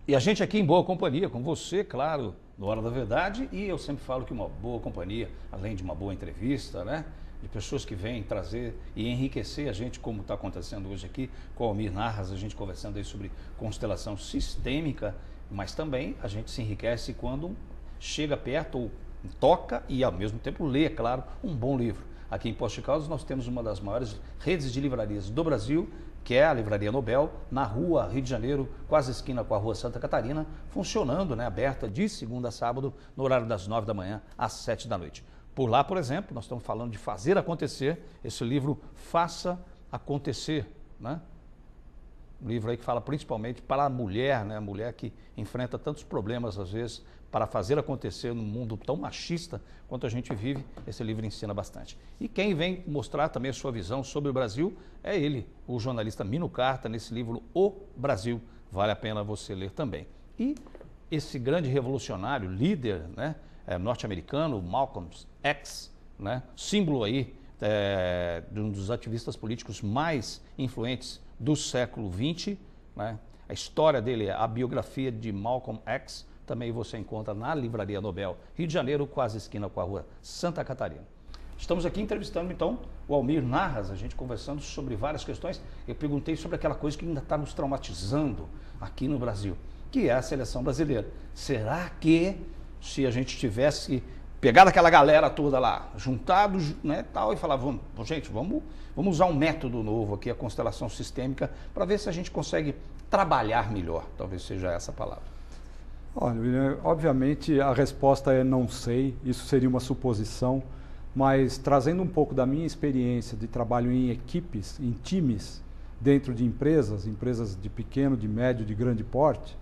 E a gente aqui em boa companhia, com você, claro, no Hora da Verdade, e eu sempre falo que uma boa companhia, além de uma boa entrevista, né? De pessoas que vêm trazer e enriquecer a gente, como está acontecendo hoje aqui, com o Almir Narras, a gente conversando aí sobre constelação sistêmica, mas também a gente se enriquece quando chega perto ou toca e ao mesmo tempo lê, é claro, um bom livro. Aqui em Poços de Caldas nós temos uma das maiores redes de livrarias do Brasil, que é a Livraria Nobel, na rua Rio de Janeiro, quase esquina com a rua Santa Catarina, funcionando, né, aberta de segunda a sábado, no horário das 9 da manhã às 7 da noite. Por lá, por exemplo, nós estamos falando de fazer acontecer, esse livro Faça Acontecer, né? Um livro aí que fala principalmente para a mulher, né? A mulher que enfrenta tantos problemas, às vezes, para fazer acontecer num mundo tão machista quanto a gente vive, esse livro ensina bastante. E quem vem mostrar também a sua visão sobre o Brasil é ele, o jornalista Mino Carta, nesse livro O Brasil. Vale a pena você ler também. E esse grande revolucionário, líder, né, norte-americano, Malcolm X, né, símbolo aí de um dos ativistas políticos mais influentes do século XX, né? A história dele, a biografia de Malcolm X, também você encontra na Livraria Nobel, Rio de Janeiro, quase esquina com a rua Santa Catarina. Estamos aqui entrevistando, então, o Almir Narras, a gente conversando sobre várias questões. Eu perguntei sobre aquela coisa que ainda está nos traumatizando aqui no Brasil, que é a seleção brasileira. Será que, se a gente tivesse pegado aquela galera toda lá, juntados, né, tal, e falar, gente, vamos usar um método novo aqui, a constelação sistêmica, para ver se a gente consegue trabalhar melhor, talvez seja essa a palavra. Olha, William, obviamente a resposta é não sei, isso seria uma suposição, mas trazendo um pouco da minha experiência de trabalho em equipes, em times, dentro de empresas de pequeno, de médio, de grande porte,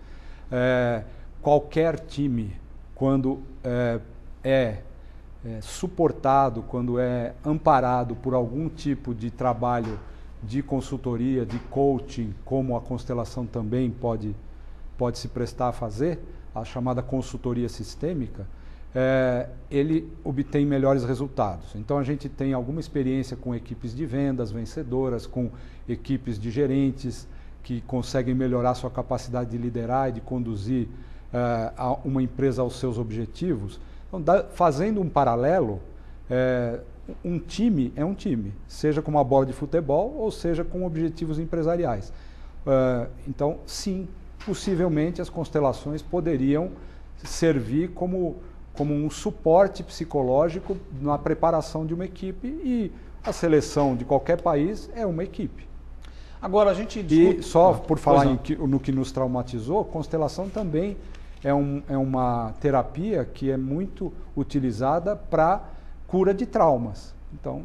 qualquer time, quando é suportado, quando é amparado por algum tipo de trabalho de consultoria, de coaching, como a constelação também pode se prestar a fazer, a chamada consultoria sistêmica, ele obtém melhores resultados. Então a gente tem alguma experiência com equipes de vendas vencedoras, com equipes de gerentes que conseguem melhorar sua capacidade de liderar e de conduzir uma empresa aos seus objetivos. Então, fazendo um paralelo, um time é um time, seja com uma bola de futebol ou seja com objetivos empresariais. Então, sim, possivelmente as constelações poderiam servir como um suporte psicológico na preparação de uma equipe, e a seleção de qualquer país é uma equipe. Agora a gente discute... E só por falar no que nos traumatizou, constelação também é uma terapia que é muito utilizada para cura de traumas. Então,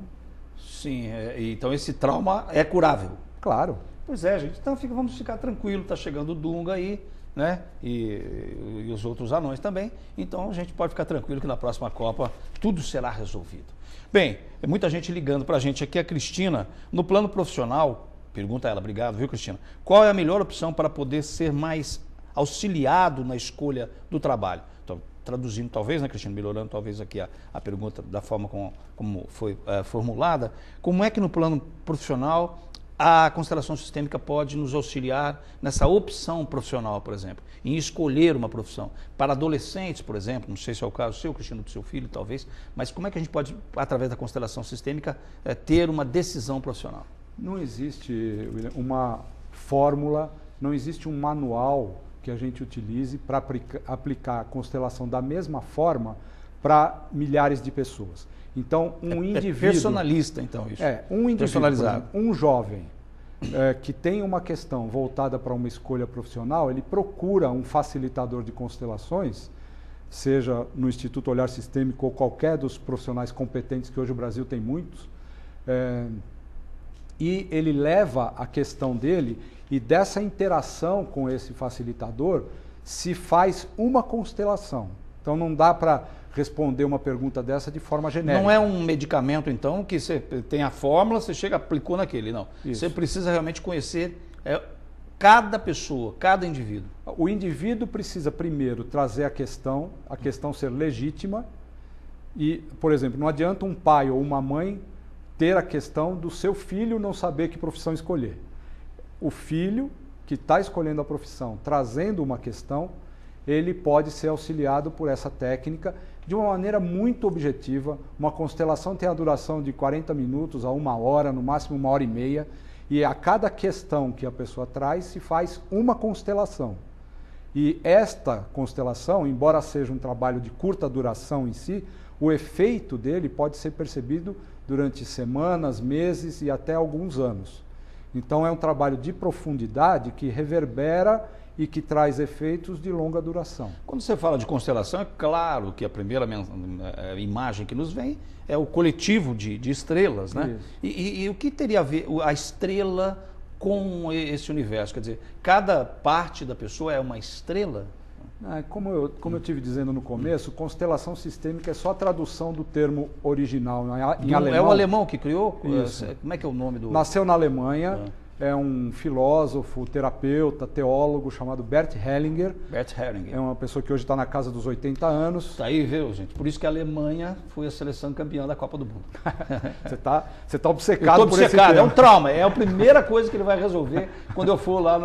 sim, então esse trauma é curável. Claro. Pois é, gente. Então vamos ficar tranquilo, está chegando o Dunga aí, né? E os outros anões também. Então a gente pode ficar tranquilo que na próxima Copa tudo será resolvido. Bem, muita gente ligando para a gente aqui. A Cristina, no plano profissional, pergunta ela, obrigado, viu, Cristina? Qual é a melhor opção para poder ser mais auxiliado na escolha do trabalho? Então, traduzindo talvez, né, Cristina, melhorando talvez aqui a pergunta da forma como foi formulada, como é que no plano profissional a constelação sistêmica pode nos auxiliar nessa opção profissional, por exemplo, em escolher uma profissão? Para adolescentes, por exemplo, não sei se é o caso seu, Cristina, do seu filho, talvez, mas como é que a gente pode, através da constelação sistêmica, ter uma decisão profissional? Não existe, William, uma fórmula, não existe um manual que a gente utilize para aplicar a constelação da mesma forma para milhares de pessoas. Então, um indivíduo... personalista, então, isso. Um indivíduo, personalizado. Por exemplo, um jovem que tem uma questão voltada para uma escolha profissional, ele procura um facilitador de constelações, seja no Instituto Olhar Sistêmico ou qualquer dos profissionais competentes, que hoje o Brasil tem muitos, e ele leva a questão dele, e dessa interação com esse facilitador se faz uma constelação. Então não dá para responder uma pergunta dessa de forma genérica. Não é um medicamento, então, que você tem a fórmula, você chega, aplicou naquele, não. Isso. Você precisa realmente conhecer cada pessoa, cada indivíduo. O indivíduo precisa primeiro trazer a questão ser legítima, e, por exemplo, não adianta um pai ou uma mãe ter a questão do seu filho não saber que profissão escolher. O filho que está escolhendo a profissão, trazendo uma questão, ele pode ser auxiliado por essa técnica de uma maneira muito objetiva. Uma constelação tem a duração de 40 minutos a 1 hora, no máximo 1 hora e meia, e a cada questão que a pessoa traz se faz uma constelação. E esta constelação, embora seja um trabalho de curta duração em si, o efeito dele pode ser percebido durante semanas, meses e até alguns anos. Então é um trabalho de profundidade que reverbera e que traz efeitos de longa duração. Quando você fala de constelação, é claro que a primeira imagem que nos vem é o coletivo de estrelas, né? E o que teria a ver a estrela com esse universo? Quer dizer, cada parte da pessoa é uma estrela? Como eu estive dizendo no começo, constelação sistêmica é só a tradução do termo original em alemão. É o alemão que criou? Isso. Como é que é o nome do... Nasceu na Alemanha. É um filósofo, terapeuta, teólogo chamado Bert Hellinger. Bert Hellinger. É uma pessoa que hoje está na casa dos 80 anos. Está aí, viu, gente? Por isso que a Alemanha foi a seleção campeã da Copa do Mundo. Você tá obcecado por esse tema. É um trauma. É a primeira coisa que ele vai resolver quando eu for lá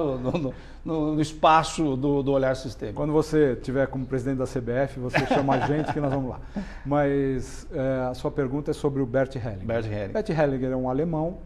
no espaço do olhar sistêmico. Quando você estiver como presidente da CBF, você chama a gente que nós vamos lá. Mas a sua pergunta é sobre o Bert Hellinger. Bert Hellinger é um alemão.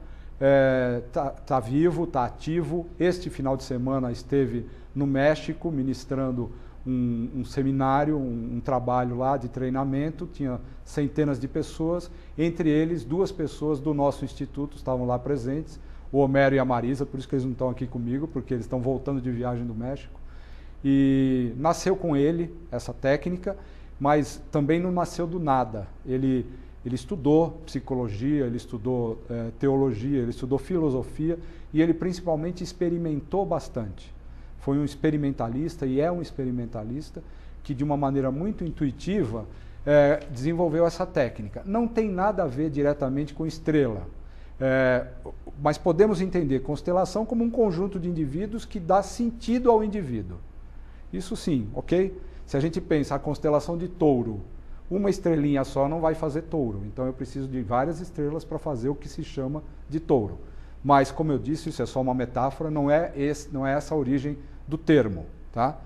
Tá vivo, está ativo. Este final de semana esteve no México ministrando um seminário, um trabalho lá de treinamento. Tinha centenas de pessoas, entre eles 2 pessoas do nosso instituto estavam lá presentes, o Homero e a Marisa, por isso que eles não estão aqui comigo, porque eles estão voltando de viagem do México. E nasceu com ele essa técnica, mas também não nasceu do nada. Ele estudou psicologia, ele estudou teologia, ele estudou filosofia e ele principalmente experimentou bastante. Foi um experimentalista e é um experimentalista que de uma maneira muito intuitiva desenvolveu essa técnica. Não tem nada a ver diretamente com estrela, mas podemos entender constelação como um conjunto de indivíduos que dá sentido ao indivíduo. Isso sim, ok? Se a gente pensa a constelação de Touro, uma estrelinha só não vai fazer touro. Então eu preciso de várias estrelas para fazer o que se chama de touro. Mas, como eu disse, isso é só uma metáfora, não é essa a origem do termo. Tá?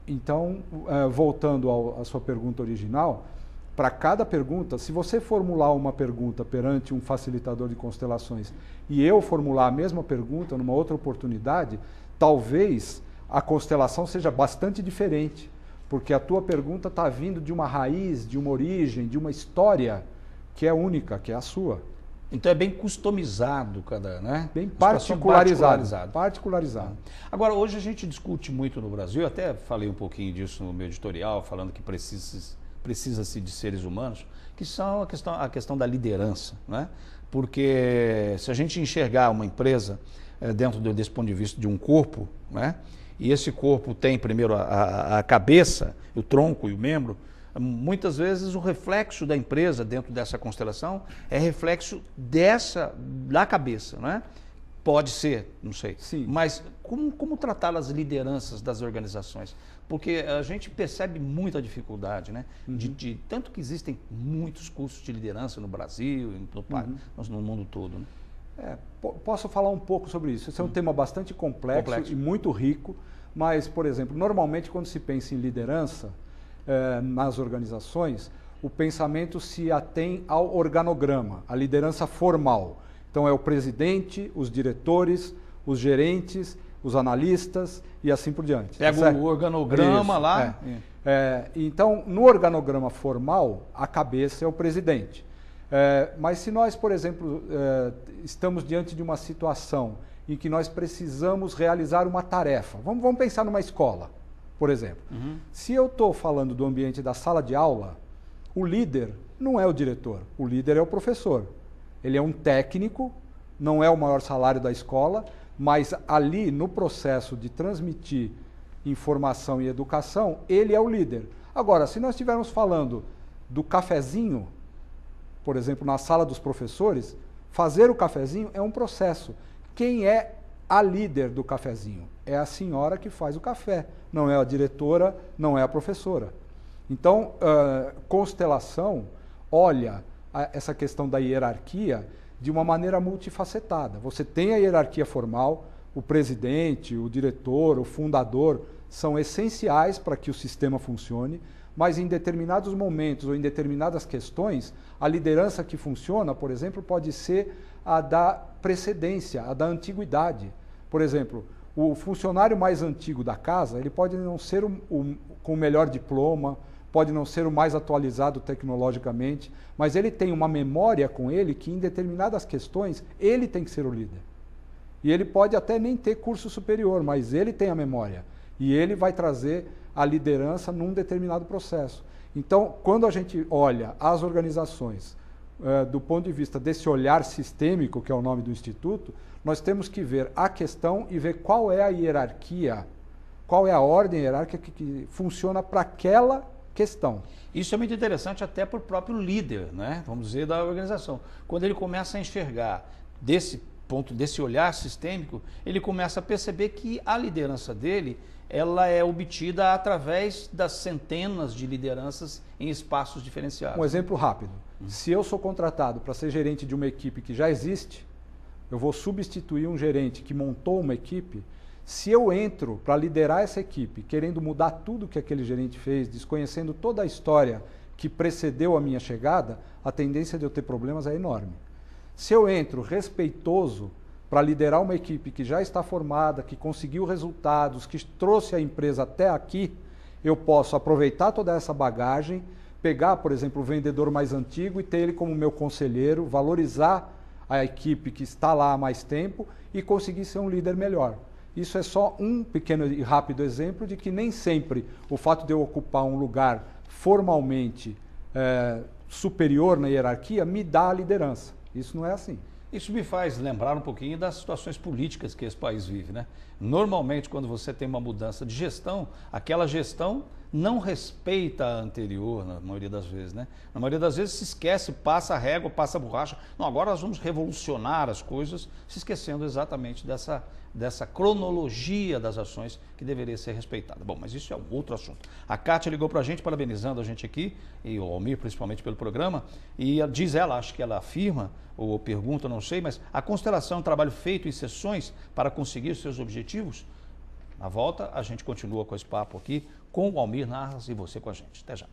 Então, voltando à sua pergunta original, para cada pergunta, se você formular uma pergunta perante um facilitador de constelações e eu formular a mesma pergunta numa outra oportunidade, talvez a constelação seja bastante diferente. Porque a tua pergunta está vindo de uma raiz, de uma origem, de uma história que é única, que é a sua. Então é bem customizado né? Bem particularizado. Agora, hoje a gente discute muito no Brasil, eu até falei um pouquinho disso no meu editorial, falando que precisa-se de seres humanos, que são a questão da liderança, né? Porque se a gente enxergar uma empresa dentro desse ponto de vista de um corpo, né? E esse corpo tem primeiro a cabeça, o tronco e o membro, muitas vezes o reflexo da empresa dentro dessa constelação é reflexo da cabeça, né? Pode ser, não sei. Sim. Mas como tratar as lideranças das organizações? Porque a gente percebe muita dificuldade, né? Tanto que existem muitos cursos de liderança no Brasil, no mundo todo, né? Posso falar um pouco sobre isso. Esse é um tema bastante complexo e muito rico, mas, por exemplo, normalmente quando se pensa em liderança nas organizações, o pensamento se atém ao organograma, à liderança formal. Então é o presidente, os diretores, os gerentes, os analistas e assim por diante. Pega o organograma isso, lá. Então, no organograma formal, a cabeça é o presidente. Mas se nós, por exemplo, estamos diante de uma situação em que nós precisamos realizar uma tarefa, vamos pensar numa escola, por exemplo. Se eu estou falando do ambiente da sala de aula, o líder não é o diretor, o líder é o professor. Ele é um técnico, não é o maior salário da escola, mas ali no processo de transmitir informação e educação, ele é o líder. Agora, se nós estivermos falando do cafezinho, por exemplo, na sala dos professores, fazer o cafezinho é um processo. Quem é a líder do cafezinho? É a senhora que faz o café, não é a diretora, não é a professora. Então, constelação olha essa questão da hierarquia de uma maneira multifacetada. Você tem a hierarquia formal, o presidente, o diretor, o fundador, são essenciais para que o sistema funcione, mas em determinados momentos ou em determinadas questões, a liderança que funciona, por exemplo, pode ser a da precedência, a da antiguidade. Por exemplo, o funcionário mais antigo da casa, ele pode não ser com o melhor diploma, pode não ser o mais atualizado tecnologicamente, mas ele tem uma memória com ele que em determinadas questões ele tem que ser o líder. E ele pode até nem ter curso superior, mas ele tem a memória. E ele vai trazer a liderança num determinado processo. Então, quando a gente olha as organizações do ponto de vista desse olhar sistêmico, que é o nome do Instituto, nós temos que ver a questão e ver qual é a hierarquia, qual é a ordem hierárquica que funciona para aquela questão. Isso é muito interessante até para o próprio líder, né? Vamos dizer, da organização. Quando ele começa a enxergar desse ponto, desse olhar sistêmico, ele começa a perceber que a liderança dele, ela é obtida através das centenas de lideranças em espaços diferenciados. Um exemplo rápido. Se eu sou contratado para ser gerente de uma equipe que já existe, eu vou substituir um gerente que montou uma equipe. Se eu entro para liderar essa equipe, querendo mudar tudo que aquele gerente fez, desconhecendo toda a história que precedeu a minha chegada, a tendência de eu ter problemas é enorme. Se eu entro respeitoso para liderar uma equipe que já está formada, que conseguiu resultados, que trouxe a empresa até aqui, eu posso aproveitar toda essa bagagem, pegar, por exemplo, o vendedor mais antigo e ter ele como meu conselheiro, valorizar a equipe que está lá há mais tempo e conseguir ser um líder melhor. Isso é só um pequeno e rápido exemplo de que nem sempre o fato de eu ocupar um lugar formalmente superior na hierarquia me dá a liderança. Isso não é assim. Isso me faz lembrar um pouquinho das situações políticas que esse país vive, né? Normalmente, quando você tem uma mudança de gestão, aquela gestão não respeita a anterior, na maioria das vezes, né? Na maioria das vezes se esquece, passa a régua, passa a borracha. Não, agora nós vamos revolucionar as coisas, se esquecendo exatamente dessa cronologia das ações que deveria ser respeitada. Bom, mas isso é um outro assunto. A Kátia ligou para a gente, parabenizando a gente aqui, e o Almir principalmente pelo programa, e diz ela, acho que ela afirma, ou pergunta, não sei, mas a constelação é um trabalho feito em sessões para conseguir seus objetivos? Na volta, a gente continua com esse papo aqui com o Almir Narras e você com a gente. Até já.